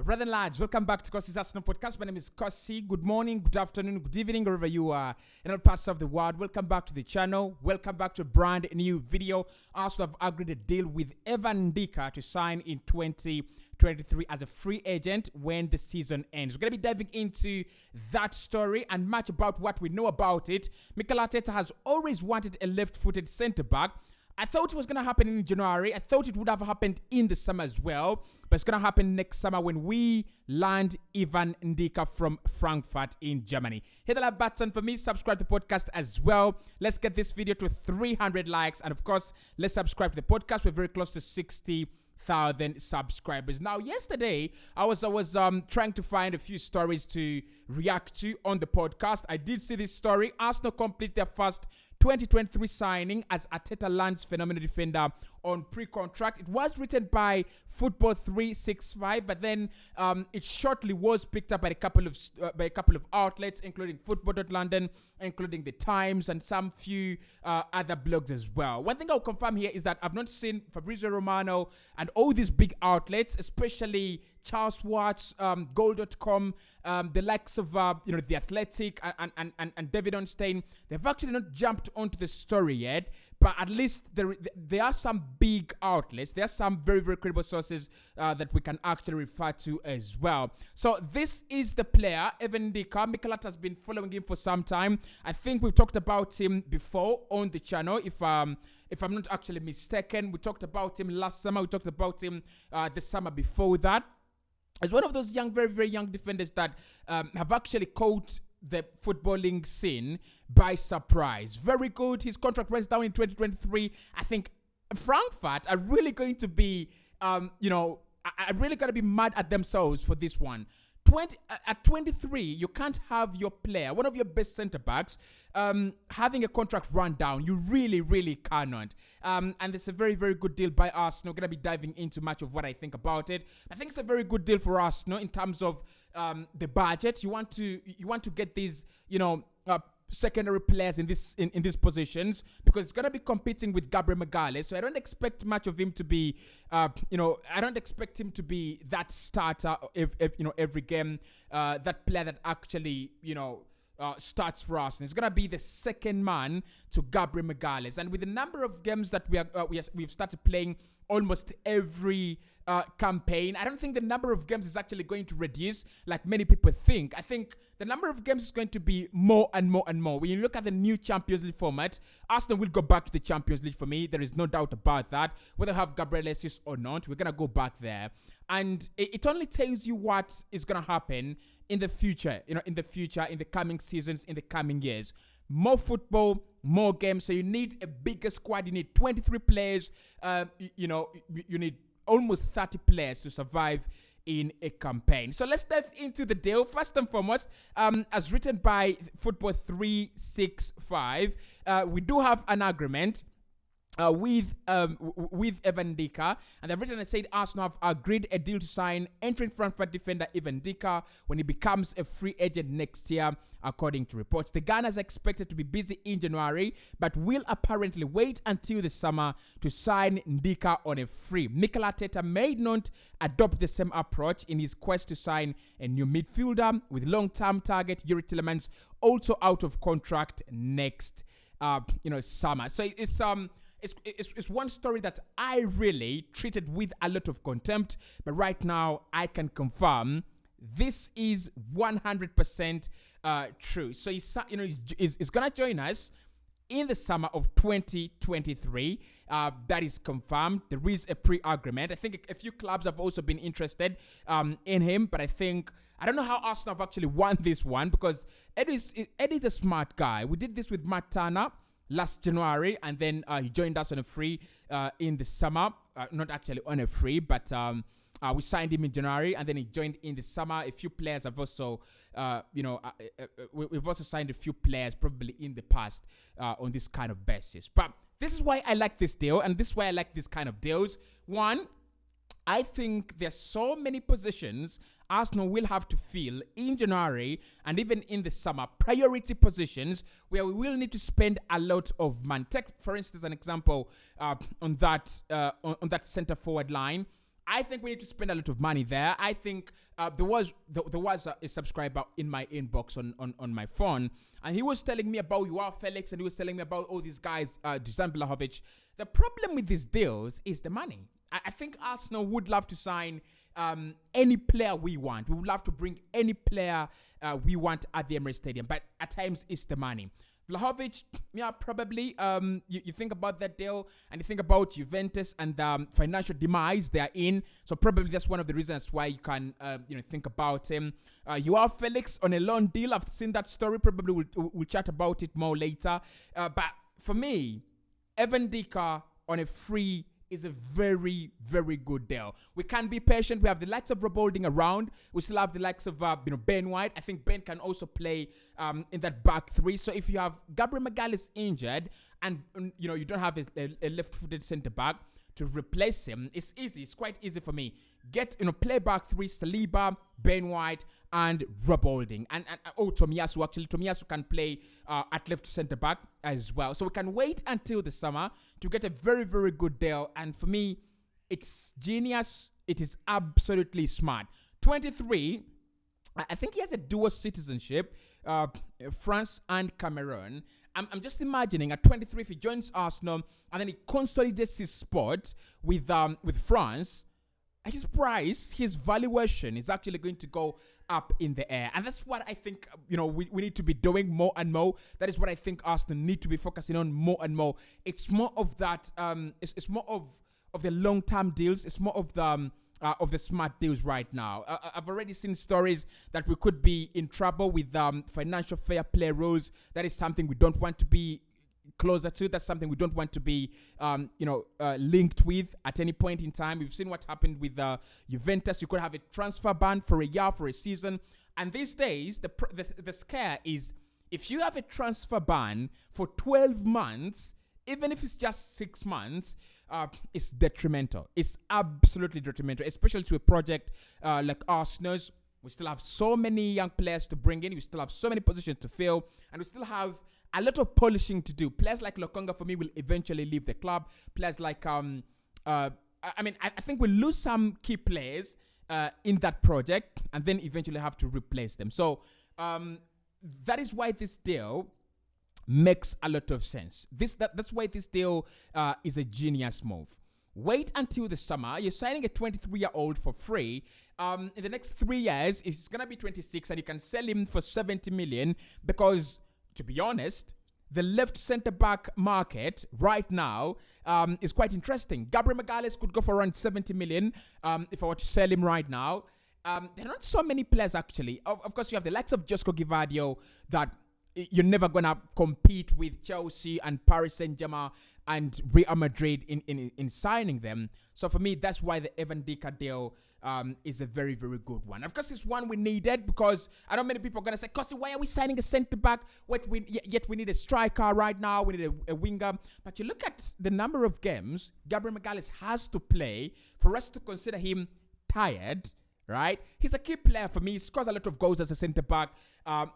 Brother and lads, welcome back to Cossy's Arsenal podcast. My name is Cossy. Good morning, good afternoon, good evening, wherever you are in all parts of the world. Welcome back to the channel. Welcome back to a brand new video. Arsenal have agreed a deal with Ndika to sign in 2023 as a free agent when the season ends. We're going to be diving into that story and much about what we know about it. Mikel Arteta has always wanted a left-footed centre-back. I thought it was going to happen in January. I thought it would have happened in the summer as well. But it's going to happen next summer when we land Ivan Ndika from Frankfurt in Germany. Hit the like button for me. Subscribe to the podcast as well. Let's get this video to 300 likes. And of course, let's subscribe to the podcast. We're very close to 60,000 subscribers. Now, yesterday, I was trying to find a few stories to react to on the podcast. I did see this story. Arsenal complete their first 2023 signing as Arteta lands phenomenal defender on pre-contract. It was written by Football 365, but then it shortly was picked up by a couple of outlets, including Football.London, including The Times, and some few other blogs as well. One thing I'll confirm here is that I've not seen Fabrizio Romano and all these big outlets, especially Charles Watts, Goal.com, the likes of The Athletic and David Ornstein. They've actually not jumped onto the story yet, but at least there are some big outlets. There are some very, very credible sources that we can actually refer to as well. So this is the player, Ivan Ndika. Mikel Arteta has been following him for some time. I think we've talked about him before on the channel. If I'm not actually mistaken, we talked about him last summer. We talked about him the summer before that. As one of those young, very, very young defenders that have actually caught the footballing scene by surprise. Very good. His contract runs down in 2023. I think Frankfurt are really going to be, are really going to be mad at themselves for this one. At 23, you can't have your player, one of your best centre-backs, having a contract run down. You really, really cannot. And it's a very, very good deal by Arsenal. We're going to be diving into much of what I think about it. I think it's a very good deal for Arsenal in terms of the budget. You want to get these, secondary players in these positions because it's going to be competing with Gabriel Magalhaes. So I don't expect much of him to be, I don't expect him to be that starter every game, that player that actually, starts for us. And it's going to be the second man to Gabriel Magalhaes. And with the number of games that we've started playing almost every campaign, I don't think the number of games is actually going to reduce like many people think. I think the number of games is going to be more and more and more. When you look at the new Champions League format, Arsenal will go back to the Champions League for me. There is no doubt about that. Whether I have Gabriel Jesus or not, we're going to go back there. And it only tells you what is going to happen in the future, in the coming seasons, in the coming years. More football, more games. So you need a bigger squad. You need 23 players. You need almost 30 players to survive in a campaign. So let's dive into the deal. First and foremost, as written by Football 365, we do have an agreement with Ivan Ndika, and they've written and said Arsenal have agreed a deal to sign entering Frankfurt defender Ivan Ndika when he becomes a free agent next year, according to reports. The Gunners are expected to be busy in January, but will apparently wait until the summer to sign Ndika on a free. Mikel Arteta may not adopt the same approach in his quest to sign a new midfielder, with long-term target Yuri Tielemans also out of contract next summer. So it's one story that I really treated with a lot of contempt, but right now I can confirm this is 100% true. So he's gonna join us in the summer of 2023. That is confirmed. There is a pre-agreement. I think a few clubs have also been interested in him, but I don't know how Arsenal have actually won this one because Eddie's a smart guy. We did this with Matt Turner last January, and then he joined us on a free in the summer. Not actually on a free, but we signed him in January, and then he joined in the summer. A few players have also, we've also signed a few players probably in the past on this kind of basis. But this is why I like this deal, and this is why I like this kind of deals. One, I think there's so many positions Arsenal will have to fill in January and even in the summer, priority positions where we will need to spend a lot of money. Take, for instance, an example on that center forward line. I think we need to spend a lot of money there. I think there was a subscriber in my inbox on my phone, and he was telling me about Joao Felix, and he was telling me about all these guys, Dusan Vlahovic. The problem with these deals is the money. I think Arsenal would love to sign any player we want. We would love to bring any player we want at the Emirates Stadium, but at times it's the money. Vlahovic, yeah, probably. You think about that deal, and you think about Juventus and the financial demise they are in. So probably that's one of the reasons why you can, think about him. Joao Felix on a loan deal. I've seen that story. Probably we'll chat about it more later. But for me, Ndika on a free is a very, very good deal. We can be patient. We have the likes of Robolding around. We still have the likes of Ben White. I think Ben can also play in that back three. So if you have Gabriel Magalhaes injured and you don't have a left-footed centre back to replace him, it's easy. It's quite easy for me. Play back three: Saliba, Ben White, and Robolding, and Tomiyasu. Actually, Tomiyasu can play at left centre back as well. So we can wait until the summer to get a very, very good deal. And for me, it's genius. It is absolutely smart. 23. I think he has a dual citizenship, France and Cameroon. I'm just imagining at 23, if he joins Arsenal and then he consolidates his spot with France, his price, his valuation is actually going to go up in the air. And that's what I think, we need to be doing more and more. That is what I think Arsenal need to be focusing on more and more. It's more of that, it's more of the long-term deals. It's more of the smart deals right now. I've already seen stories that we could be in trouble with financial fair play rules. That is something we don't want to be closer to. That's something we don't want to be, linked with at any point in time. We've seen what happened with Juventus. You could have a transfer ban for a year, for a season. And these days, the scare is if you have a transfer ban for 12 months, even if it's just 6 months, it's detrimental. It's absolutely detrimental, especially to a project like Arsenal's. We still have so many young players to bring in. We still have so many positions to fill. And we still have a lot of polishing to do. Players like Lokonga, for me, will eventually leave the club. Players like, I think we'll lose some key players in that project and then eventually have to replace them. So that is why this deal makes a lot of sense. That's why this deal is a genius move. Wait until the summer. You're signing a 23-year-old for free. In the next 3 years, he's going to be 26 and you can sell him for 70 million because, to be honest, the left centre-back market right now is quite interesting. Gabriel Magalhaes could go for around 70 million if I were to sell him right now. There are not so many players, actually. Of course, you have the likes of Josko Gvardiol that you're never going to compete with Chelsea and Paris Saint-Germain and Real Madrid in signing them. So for me, that's why the Ndika deal is a very, very good one. Of course, it's one we needed because I know many people are going to say, Cossy, why are we signing a centre-back? Yet we need a striker right now. We need a winger. But you look at the number of games Gabriel Magalhaes has to play for us to consider him tired, right? He's a key player for me. He scores a lot of goals as a centre-back.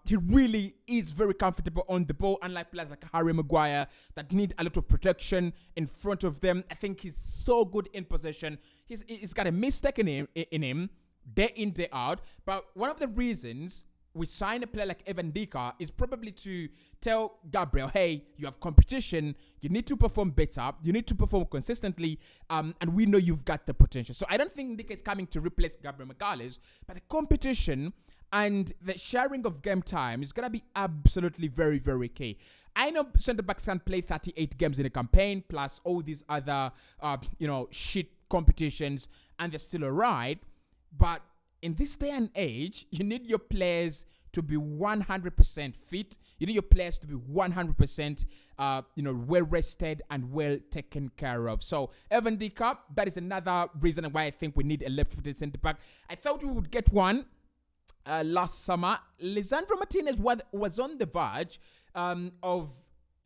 He really is very comfortable on the ball, unlike players like Harry Maguire that need a lot of protection in front of them. I think he's so good in possession. He's got a mistake in him day in, day out. But one of the reasons we sign a player like Ndika is probably to tell Gabriel, hey, you have competition. You need to perform better. You need to perform consistently. And we know you've got the potential. So I don't think Ndika is coming to replace Gabriel Magalhaes, but the competition and the sharing of game time is going to be absolutely very, very key. I know centre-backs can play 38 games in a campaign, plus all these other, shit competitions, and they're still alright. But in this day and age, you need your players to be 100% fit. You need your players to be 100%, well-rested and well taken care of. So, Ndika, that is another reason why I think we need a left-footed centre-back. I thought we would get one last summer. Lisandro Martinez was on the verge of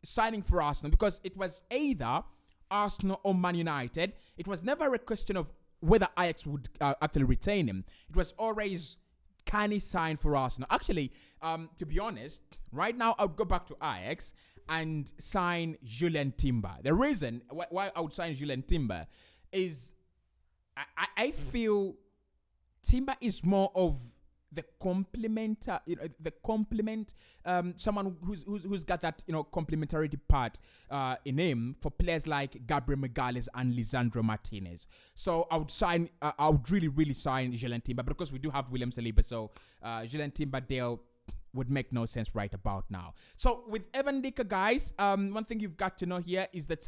signing for Arsenal because it was either Arsenal or Man United. It was never a question of whether Ajax would actually retain him. It was always, can he sign for Arsenal? Actually, to be honest, right now I would go back to Ajax and sign Julian Timber. The reason why I would sign Julian Timber is I feel Timber is more of the complement, the complement, someone who's got that complementarity part in him for players like Gabriel Magalhaes and Lisandro Martinez. So I would sign, I would really sign Jalen Timber, but of course we do have William Saliba, so Jalen Timber deal would make no sense right about now. So with Evan Ndika, guys, one thing you've got to know here is that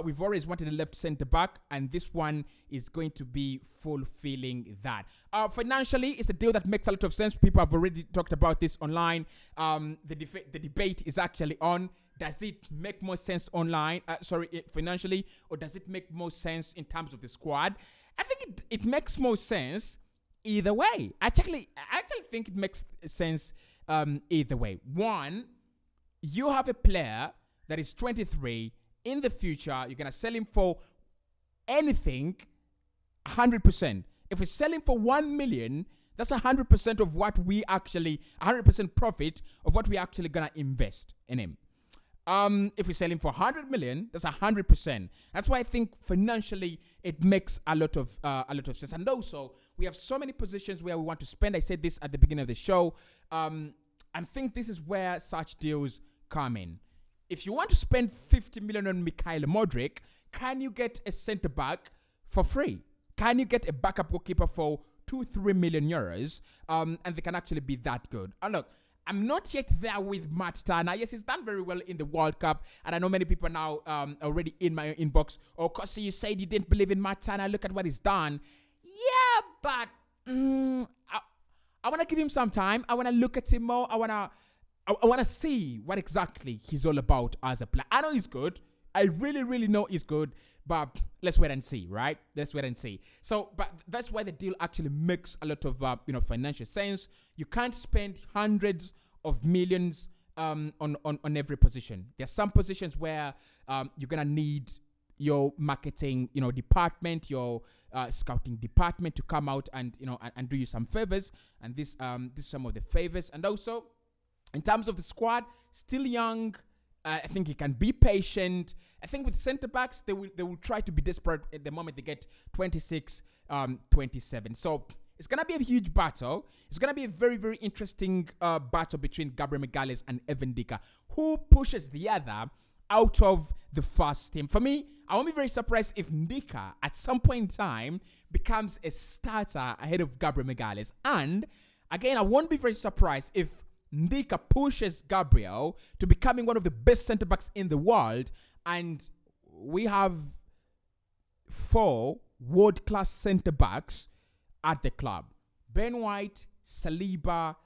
we've always wanted a left centre back, and this one is going to be fulfilling that. Financially, it's a deal that makes a lot of sense. People have already talked about this online. The debate is actually on. Does it make more sense financially, or does it make more sense in terms of the squad? I think it makes more sense either way. I actually think it makes sense either way. One, you have a player that is 23. In the future, you're going to sell him for anything, 100%. If we sell him for 1 million, that's 100% of what we actually, 100% profit of what we actually going to invest in him. If we sell him for 100 million, that's 100%. That's why I think financially it makes a lot of sense. And also, we have so many positions where we want to spend. I said this at the beginning of the show. I think this is where such deals come in. If you want to spend 50 million on Mikhail Modric, can you get a centre back for free? Can you get a backup goalkeeper for 2-3 million euros? And they can actually be that good. And look, I'm not yet there with Matt Turner. Yes, he's done very well in the World Cup, and I know many people now already in my inbox. Oh, Cossy, you said you didn't believe in Matt Turner. Look at what he's done. Yeah, but I want to give him some time. I want to look at him more. I want to see what exactly he's all about as a player. I know he's good. I really know he's good. But let's wait and see, right? Let's wait and see. So, but that's why the deal actually makes a lot of financial sense. You can't spend hundreds of millions on every position. There's some positions where you're gonna need your marketing, department, your scouting department to come out and and do you some favors. And this is some of the favors. And also, in terms of the squad, still young. I think he can be patient. I think with centre backs, they will try to be desperate at the moment they get 26, 27. So it's gonna be a huge battle. It's gonna be a very interesting battle between Gabriel Magalhaes and Evan Ndika. Who pushes the other out of the first team? For me, I won't be very surprised if Ndika at some point in time becomes a starter ahead of Gabriel Magalhaes. And again, I won't be very surprised if Ndika pushes Gabriel to becoming one of the best centre-backs in the world, and we have 4 world-class centre-backs at the club. Ben White, Saliba,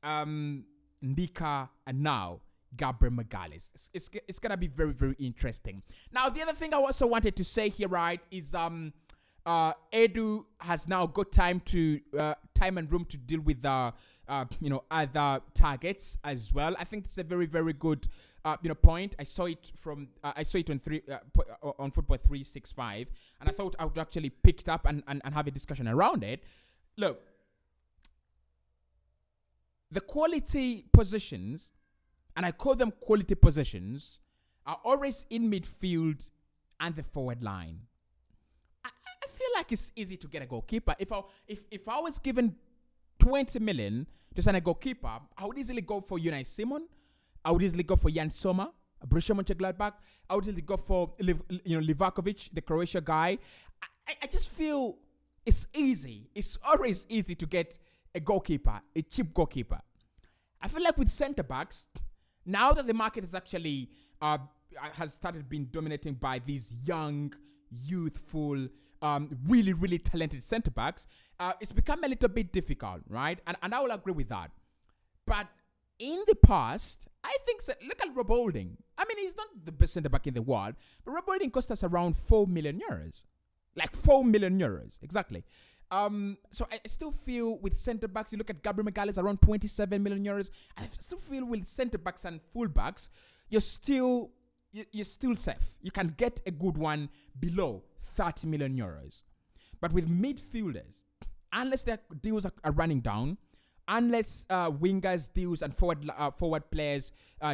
Ndika, and now Gabriel Magalhaes. It's going to be very interesting. Now, the other thing I also wanted to say here, right, is Edu has now got time and room to deal with other targets as well. I think it's a very good point. I saw it on Football 365, and I thought I would actually pick it up and have a discussion around it. Look, the quality positions, and I call them quality positions, are always in midfield and the forward line. I feel like it's easy to get a goalkeeper. If I was given 20 million to sign a goalkeeper, I would easily go for Unai Simon. I would easily go for Jan Sommer, Borussia Mönchengladbach. I would easily go for Livakovic, the Croatia guy. I just feel it's easy. It's always easy to get a goalkeeper, a cheap goalkeeper. I feel like with centre backs, now that the market is actually has started being dominated by these young, youthful, really talented centre backs, it's become a little bit difficult, right? And I will agree with that. But in the past, I think look at Rob Holding. I mean, he's not the best centre back in the world, but Rob Holding cost us around 4 million euros, like 4 million euros exactly. So I still feel with centre backs, you look at Gabriel Magalhaes around 27 million euros. I still feel with centre backs and full backs, you're still safe. You can get a good one below 30 million euros. But with midfielders, unless their deals are running down, unless wingers deals and forward players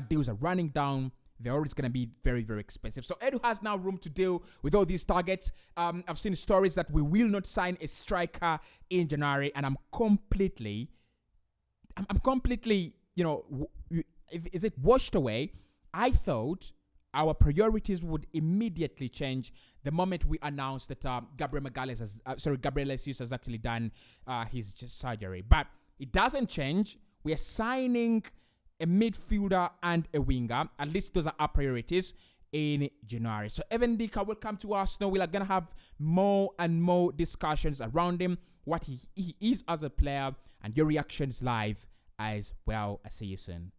deals are running down, they're always going to be very, very expensive. So Edu has now room to deal with all these targets. I've seen stories that we will not sign a striker in January, and I'm completely, is it washed away? I thought our priorities would immediately change the moment we announced that Gabriel Jesus has actually done his surgery. But it doesn't change. We are signing a midfielder and a winger. At least those are our priorities in January. So Evan Ndika will come to Arsenal. We are going to have more and more discussions around him, what he is as a player, and your reactions live as well. I see you soon.